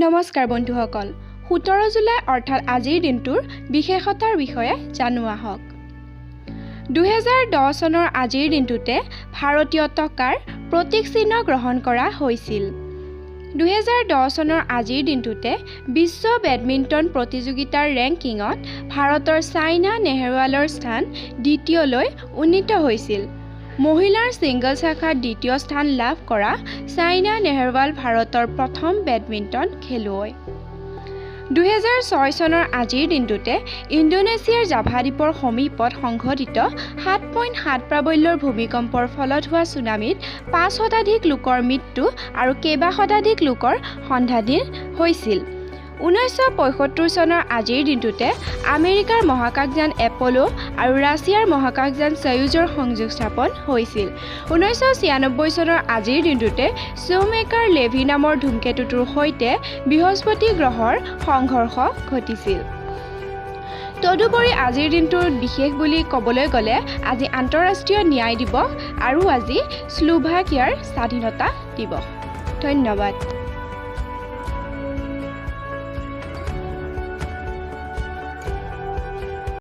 নমস্কাৰ বন্ধুসকল 17 জুলাই অৰ্থাৎ আজিৰ দিনটোৰ বিশেষতাৰ বিষয়ে জানো আহক 2010 চনৰ আজিৰ দিনটোতে ভাৰতীয় টকাৰ প্ৰতীক চিহ্ন গ্ৰহণ কৰা হৈছিল 2010 চনৰ আজিৰ দিনটোতে বিশ্ব বেডমিণ্টন প্ৰতিযোগিতাৰ ৰেংকিংত ভাৰতৰ সাইনা নেহৱালৰ স্থান দ্বিতীয়লৈ উন্নীত হৈছিল মহিলাৰ সিংগল শাখাত দ্বিতীয় স্থান লাভ কৰা সাইনা নেহৱাল ভাৰতৰ প্ৰথম বেডমিণ্টন খেলুৱৈ 2006 চনৰ আজিৰ দিনটোতে ইণ্ডোনেছিয়াৰ জাভা দ্বীপৰ সমীপত সংঘটিত 7.7 প্ৰাবল্যৰ ভূমিকম্পৰ ফলত হোৱা সুনামিত 5 শতাধিক লোকৰ মৃত্যু আৰু কেইবা শতাধিক লোকৰ সন্ধানহীন হৈছিল 1975 চনৰ আজিৰ দিনটোতে আমেৰিকাৰ মহাকাশযান এপলো আৰু ৰাছিয়াৰ মহাকাশযান সয়ুজৰ সংযোগ স্থাপন হৈছিল 1996 চনৰ আজিৰ দিনটোতে শ্বোমেকাৰ লেভি নামৰ ধূমকেতুটোৰ সৈতে বৃহস্পতি গ্ৰহৰ সংঘৰ্ষ ঘটিছিল তদুপৰি আজিৰ দিনটোৰ বিশেষ বুলি ক'বলৈ গ'লে আজি আন্তঃৰাষ্ট্ৰীয় ন্যায় দিৱস আৰু আজি স্লোভাকিয়াৰ স্বাধীনতা দিৱস ধন্যবাদ